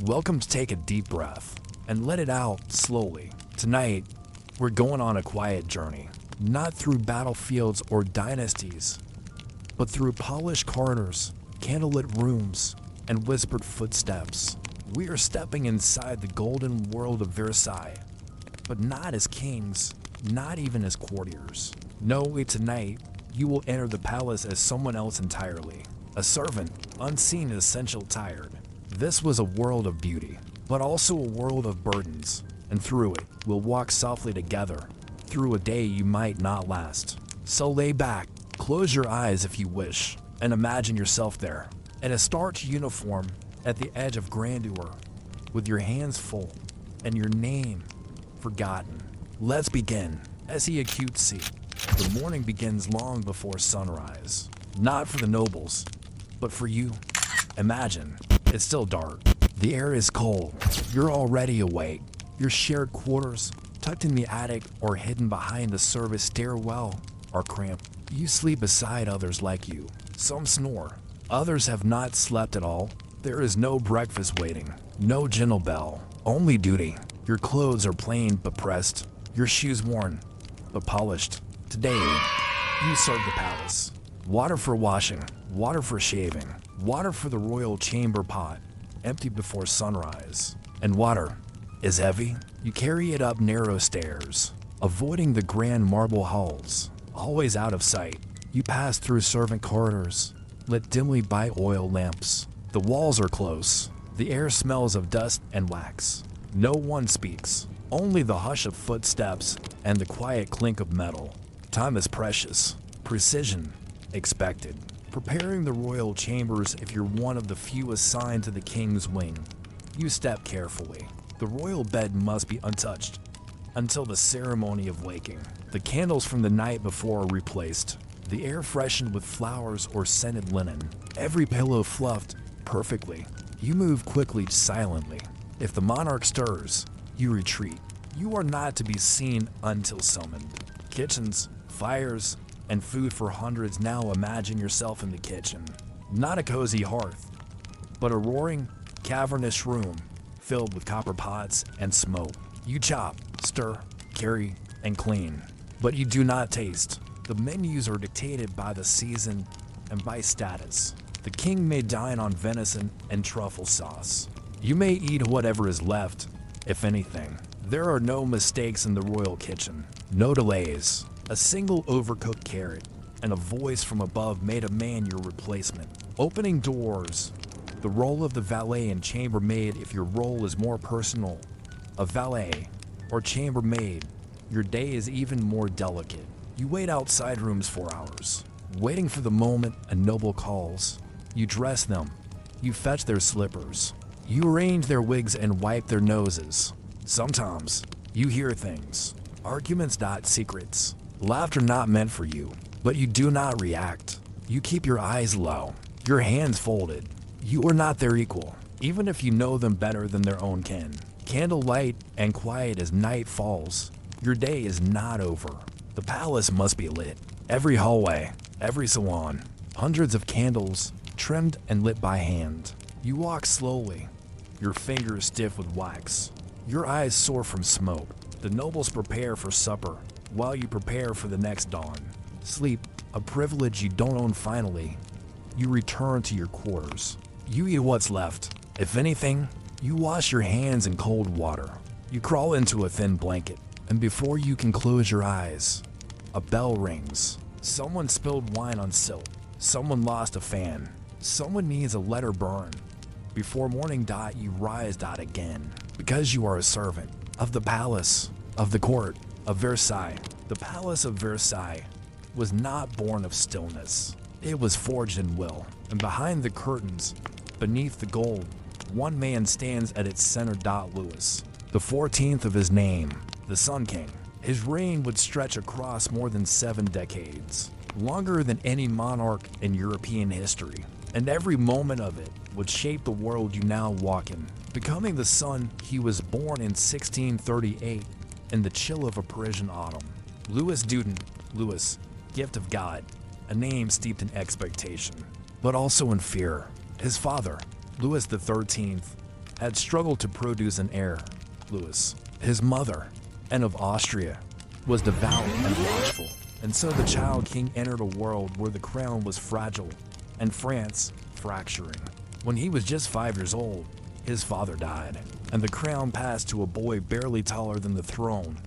Welcome to take a deep breath and let it out slowly. Tonight, we're going on a quiet journey, not through battlefields or dynasties, but through polished corridors, candlelit rooms, and whispered footsteps. We are stepping inside the golden world of Versailles, but not as kings, not even as courtiers. No, tonight, you will enter the palace as someone else entirely, a servant, unseen, essential, tired. This was a world of beauty, but also a world of burdens, and through it, we'll walk softly together, through a day you might not last. So lay back, close your eyes if you wish, and imagine yourself there, in a starched uniform at the edge of grandeur, with your hands full, and your name forgotten. Let's begin. S.E. acute C. The morning begins long before sunrise. Not for the nobles, but for you. Imagine, it's still dark. The air is cold. You're already awake. Your shared quarters, tucked in the attic or hidden behind the service stairwell, are cramped. You sleep beside others like you. Some snore. Others have not slept at all. There is no breakfast waiting. No gentle bell. Only duty. Your clothes are plain but pressed. Your shoes worn but polished. Today, you serve the palace. Water for washing, water for shaving, water for the royal chamber pot, empty before sunrise. And water is heavy. You carry it up narrow stairs, avoiding the grand marble halls, always out of sight. You pass through servant corridors, lit dimly by oil lamps. The walls are close. The air smells of dust and wax. No one speaks, only the hush of footsteps and the quiet clink of metal. Time is precious, precision expected. Preparing the royal chambers if you're one of the few assigned to the king's wing. You step carefully. The royal bed must be untouched until the ceremony of waking. The candles from the night before are replaced. The air freshened with flowers or scented linen. Every pillow fluffed perfectly. You move quickly, silently. If the monarch stirs, you retreat. You are not to be seen until summoned. Kitchens, fires, and food for hundreds. Now imagine yourself in the kitchen. Not a cozy hearth, but a roaring, cavernous room filled with copper pots and smoke. You chop, stir, carry, and clean, but you do not taste. The menus are dictated by the season and by status. The king may dine on venison and truffle sauce. You may eat whatever is left, if anything. There are no mistakes in the royal kitchen, no delays. A single overcooked carrot and a voice from above may demand your replacement. Opening doors, the role of the valet and chambermaid if your role is more personal. A valet or chambermaid, your day is even more delicate. You wait outside rooms for hours, waiting for the moment a noble calls. You dress them, you fetch their slippers, you arrange their wigs and wipe their noses. Sometimes you hear things, arguments, not secrets. Laughter not meant for you, but you do not react. You keep your eyes low, your hands folded. You are not their equal, even if you know them better than their own kin. Candlelight and quiet as night falls. Your day is not over. The palace must be lit. Every hallway, every salon, hundreds of candles, trimmed and lit by hand. You walk slowly, your fingers stiff with wax. Your eyes sore from smoke. The nobles prepare for supper, while you prepare for the next dawn. Sleep, a privilege you don't own. Finally, you return to your quarters. You eat what's left. If anything, you wash your hands in cold water. You crawl into a thin blanket, and before you can close your eyes, a bell rings. Someone spilled wine on silk. Someone lost a fan. Someone needs a letter burned. Before morning, you rise, again, because you are a servant of the palace, of the court, of Versailles. The palace of Versailles was not born of stillness. It was forged in will. And behind the curtains, beneath the gold, one man stands at its center. Louis, the 14th of his name, the Sun King. His reign would stretch across more than 7 decades, longer than any monarch in European history. And every moment of it would shape the world you now walk in. Becoming the son, he was born in 1638 in the chill of a Parisian autumn. Louis Dudon, Louis, gift of God, a name steeped in expectation, but also in fear. His father, Louis XIII, had struggled to produce an heir. Louis, his mother, and of Austria, was devout and watchful, and so the child king entered a world where the crown was fragile and France fracturing. When he was just 5 years old, his father died, and the crown passed to a boy barely taller than the throne.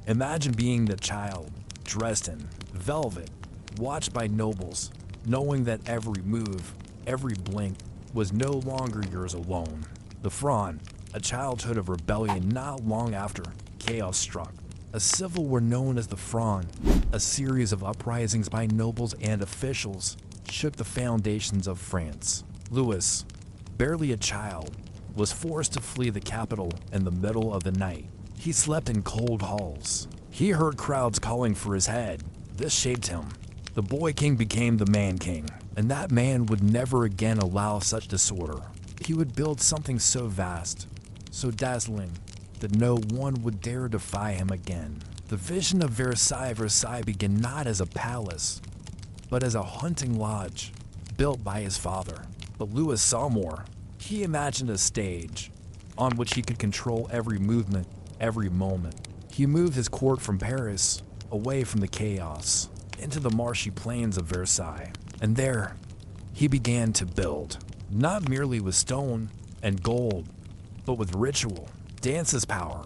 Imagine being the child, dressed in velvet, watched by nobles, knowing that every move, every blink, was no longer yours alone. The Fronde, a childhood of rebellion not long after chaos struck. A civil war known as the Fronde, a series of uprisings by nobles and officials, shook the foundations of France. Louis, barely a child, was forced to flee the capital in the middle of the night. He slept in cold halls. He heard crowds calling for his head. This shaped him. The boy king became the man king, and that man would never again allow such disorder. He would build something so vast, so dazzling, that no one would dare defy him again. The vision of Versailles began not as a palace, but as a hunting lodge built by his father. But Louis saw more. He imagined a stage on which he could control every movement, every moment. He moved his court from Paris, away from the chaos, into the marshy plains of Versailles. And there, he began to build, not merely with stone and gold, but with ritual. Dance is power.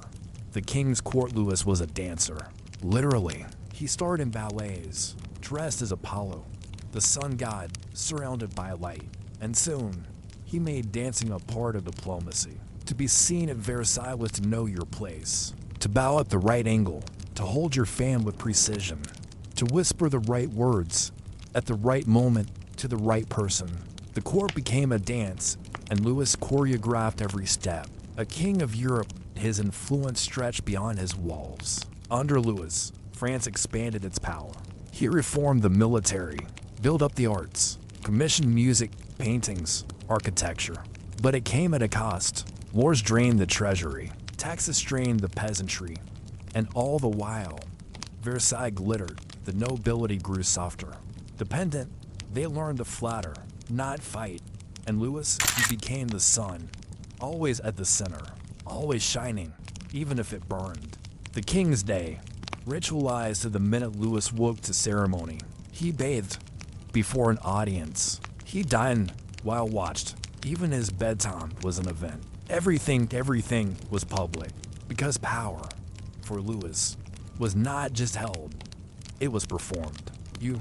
The king's court Louis was a dancer. Literally, he starred in ballets, dressed as Apollo, the sun god surrounded by light. And soon, he made dancing a part of diplomacy. To be seen at Versailles was to know your place, to bow at the right angle, to hold your fan with precision, to whisper the right words at the right moment to the right person. The court became a dance, and Louis choreographed every step. A king of Europe, his influence stretched beyond his walls. Under Louis, France expanded its power. He reformed the military, built up the arts, commissioned music, paintings, architecture. But it came at a cost. Wars drained the treasury, taxes strained the peasantry, and all the while, Versailles glittered. The nobility grew softer. Dependent, they learned to flatter, not fight. And Louis, he became the sun, always at the center, always shining, even if it burned. The king's day, ritualized to the minute Louis woke to ceremony. He bathed before an audience. He dined while watched. Even his bedtime was an event. Everything was public. Because power, for Louis, was not just held, it was performed. You,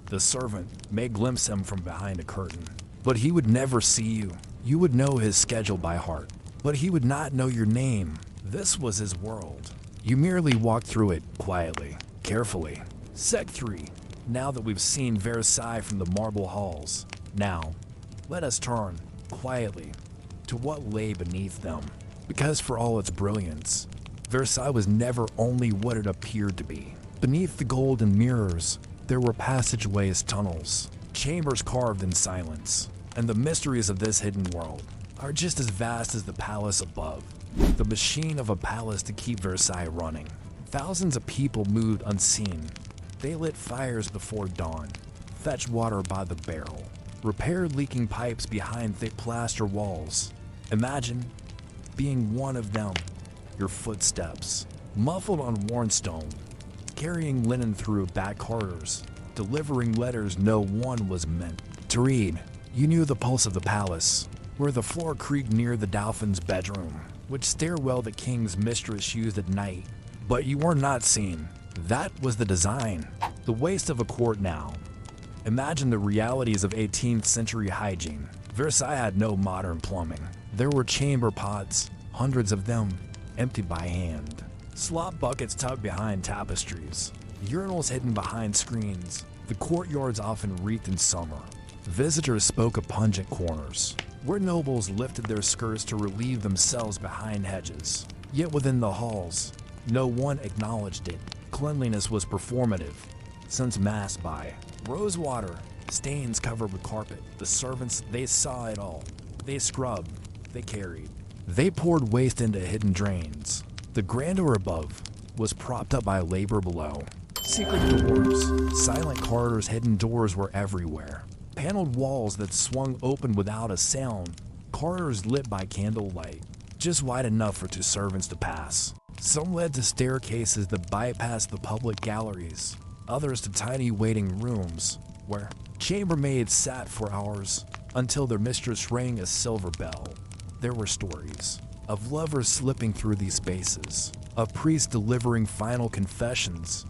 the servant, may glimpse him from behind a curtain, but he would never see you. You would know his schedule by heart, but he would not know your name. This was his world. You merely walked through it quietly, carefully. Sec 3. Now that we've seen Versailles from the marble halls, now, let us turn, quietly, to what lay beneath them. Because for all its brilliance, Versailles was never only what it appeared to be. Beneath the golden mirrors, there were passageways, tunnels, chambers carved in silence. And the mysteries of this hidden world are just as vast as the palace above. The machine of a palace to keep Versailles running. Thousands of people moved unseen. They lit fires before dawn, fetched water by the barrel, repaired leaking pipes behind thick plaster walls. Imagine being one of them, your footsteps, muffled on worn stone, carrying linen through back corridors, delivering letters no one was meant to read. You knew the pulse of the palace, where the floor creaked near the Dauphin's bedroom, which stairwell the king's mistress used at night. But you were not seen. That was the design, the waste of a court now. Imagine the realities of 18th century hygiene. Versailles had no modern plumbing. There were chamber pots, hundreds of them, emptied by hand. Slop buckets tucked behind tapestries, urinals hidden behind screens. The courtyards often reeked in summer. Visitors spoke of pungent corners, where nobles lifted their skirts to relieve themselves behind hedges. Yet within the halls, no one acknowledged it. Cleanliness was performative, since masked by rose water, stains covered with carpet. The servants, they saw it all. They scrubbed, they carried. They poured waste into hidden drains. The grandeur above was propped up by labor below. Secret doors, silent corridors, hidden doors were everywhere. Paneled walls that swung open without a sound. corridors lit by candlelight, just wide enough for two servants to pass. Some led to staircases that bypassed the public galleries, others to tiny waiting rooms where chambermaids sat for hours until their mistress rang a silver bell. There were stories of lovers slipping through these spaces, of priests delivering final confessions,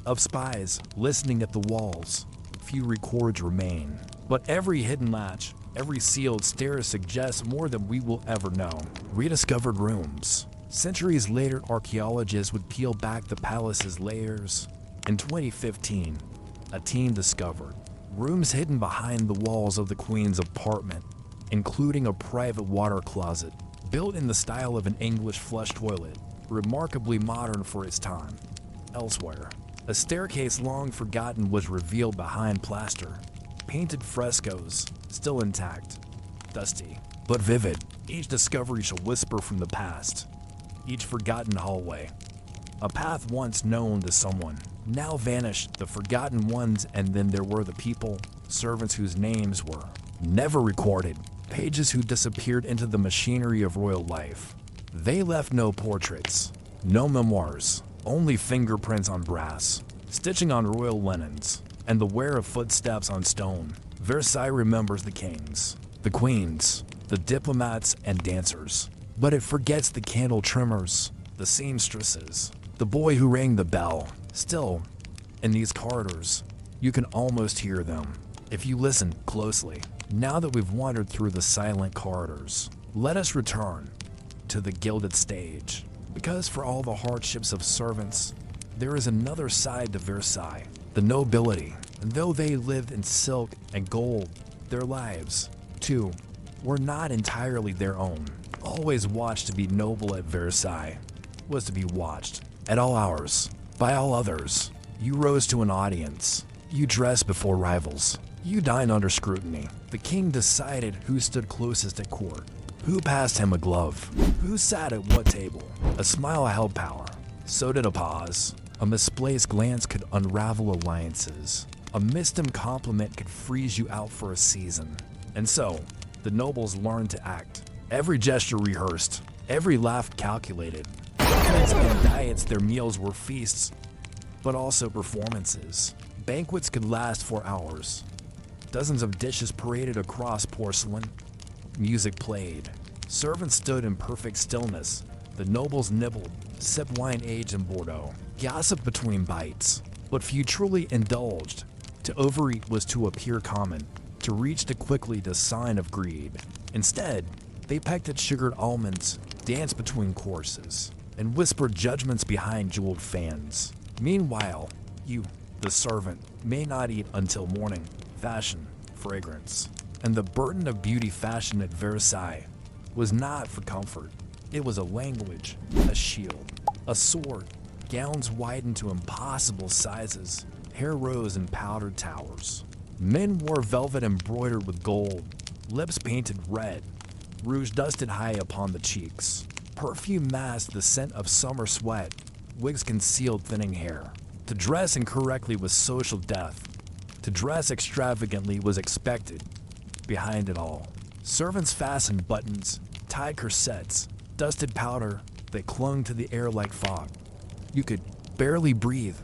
of spies listening at the walls. Few records remain, but every hidden latch, every sealed stair suggests more than we will ever know. Rediscovered rooms. Centuries later, archaeologists would peel back the palace's layers. In 2015, a team discovered rooms hidden behind the walls of the Queen's apartment, including a private water closet built in the style of an English flush toilet, remarkably modern for its time. Elsewhere, a staircase long forgotten was revealed behind plaster. Painted frescoes, still intact, dusty, but vivid. Each discovery shall whisper from the past. Each forgotten hallway. A path once known to someone, now vanished, the forgotten ones, and then there were the people, servants whose names were never recorded, pages who disappeared into the machinery of royal life. They left no portraits, no memoirs, only fingerprints on brass, stitching on royal linens, and the wear of footsteps on stone. Versailles remembers the kings, the queens, the diplomats and dancers, but it forgets the candle trimmers, the seamstresses, the boy who rang the bell. Still, in these corridors, you can almost hear them, if you listen closely. Now that we've wandered through the silent corridors, let us return to the gilded stage, because for all the hardships of servants, there is another side to Versailles, the nobility. And though they lived in silk and gold, their lives, too, were not entirely their own. Always watched to be noble at Versailles was to be watched at all hours by all others. You rose to an audience. You dressed before rivals. You dined under scrutiny. The king decided who stood closest at court, who passed him a glove, who sat at what table. A smile held power. So did a pause. A misplaced glance could unravel alliances. A mistimed compliment could freeze you out for a season. And so, the nobles learned to act. Every gesture rehearsed, every laugh calculated. Banquets and diets, their meals were feasts, but also performances. Banquets could last for hours. Dozens of dishes paraded across porcelain. Music played. Servants stood in perfect stillness. The nobles nibbled, sipped wine aged in Bordeaux, gossiped between bites. But few truly indulged. To overeat was to appear common. To reach too quickly the sign of greed. Instead, they pecked at sugared almonds, danced between courses, and whispered judgments behind jeweled fans. Meanwhile, you, the servant, may not eat until morning. Fashion, fragrance, and the burden of beauty fashioned at Versailles was not for comfort. It was a language, a shield, a sword. Gowns widened to impossible sizes. Hair rose in powdered towers. Men wore velvet embroidered with gold, lips painted red, rouge dusted high upon the cheeks. Perfume masked the scent of summer sweat. Wigs concealed thinning hair. To dress incorrectly was social death. To dress extravagantly was expected. Behind it all, servants fastened buttons, tied corsets, dusted powder that clung to the air like fog. You could barely breathe,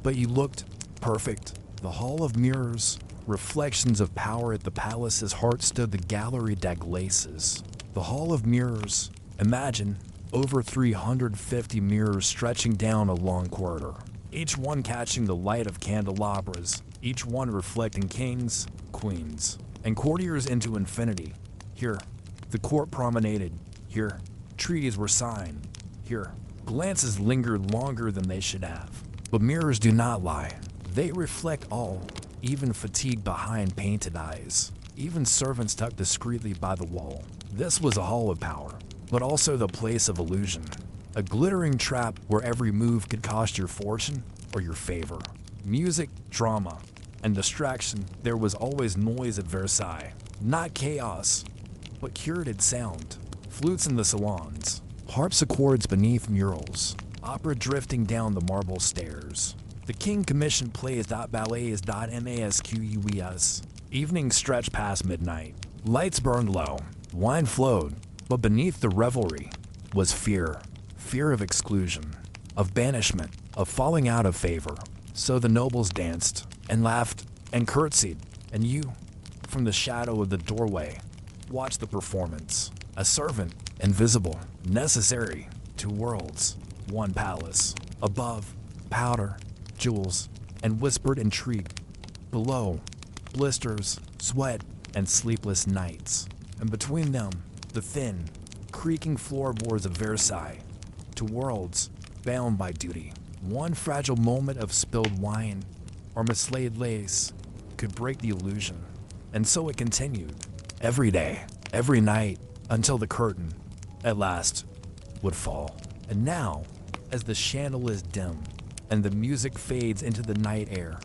but you looked perfect. The hall of mirrors, reflections of power. At the palace's heart stood the Gallery des Glaces. The hall of mirrors. Imagine over 350 mirrors stretching down a long corridor, each one catching the light of candelabras, each one reflecting kings, queens, and courtiers into infinity. Here, the court promenaded. Here, treaties were signed. Here, glances lingered longer than they should have. But mirrors do not lie. They reflect all, even fatigue behind painted eyes, even servants tucked discreetly by the wall. This was a hall of power, but also the place of illusion. A glittering trap where every move could cost your fortune or your favor. Music, drama, and distraction. There was always noise at Versailles. Not chaos, but curated sound. Flutes in the salons, harpsichords beneath murals, opera drifting down the marble stairs. The king commissioned plays, ballets, masques. Evenings stretched past midnight. Lights burned low. Wine flowed, but beneath the revelry was fear. Fear of exclusion, of banishment, of falling out of favor. So the nobles danced and laughed and curtsied, and you, from the shadow of the doorway, watched the performance. A servant, invisible, necessary, two worlds, one palace. Above, powder, jewels, and whispered intrigue. Below, blisters, sweat, and sleepless nights. And between them, the thin, creaking floorboards of Versailles. Two worlds, bound by duty. One fragile moment of spilled wine or mislaid lace could break the illusion. And so it continued, every day, every night, until the curtain, at last, would fall. And now, as the chandeliers dim and the music fades into the night air,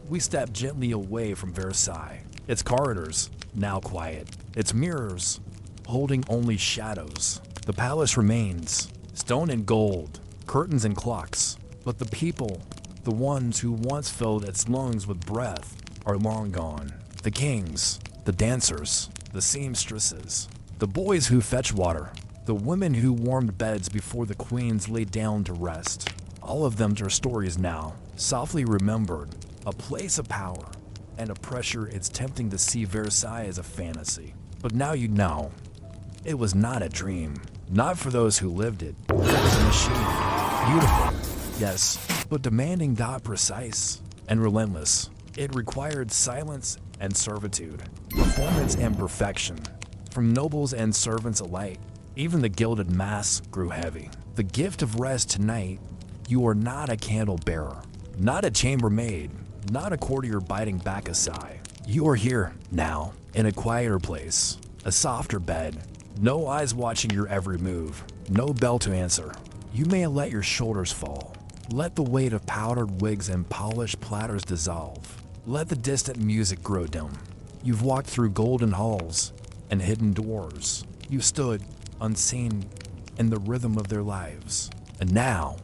we step gently away from Versailles. Its corridors, now quiet, its mirrors, holding only shadows. The palace remains, stone and gold, curtains and clocks. But the people, the ones who once filled its lungs with breath, are long gone. The kings, the dancers, the seamstresses, the boys who fetch water, the women who warmed beds before the queens lay down to rest. All of them are stories now, softly remembered, a place of power and a pressure. It's tempting to see Versailles as a fantasy. But now you know, it was not a dream. Not for those who lived it. It was a machine. Beautiful, yes, but demanding, precise, and relentless. It required silence and servitude, performance and perfection. From nobles and servants alike, even the gilded mask grew heavy. The gift of rest tonight, you are not a candle bearer, not a chambermaid, not a courtier biting back a sigh. You are here, now, in a quieter place, a softer bed, no eyes watching your every move, no bell to answer. You may let your shoulders fall. Let the weight of powdered wigs and polished platters dissolve. Let the distant music grow dim. You've walked through golden halls and hidden doors. You've stood, unseen, in the rhythm of their lives. And now,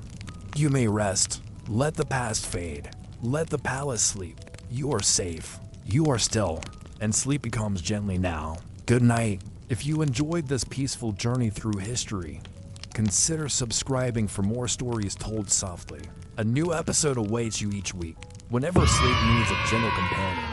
you may rest. Let the past fade. Let the palace sleep. You are safe. You are still. And sleep becomes gently now. Good night. If you enjoyed this peaceful journey through history, consider subscribing for more stories told softly. A new episode awaits you each week, whenever sleep needs a gentle companion.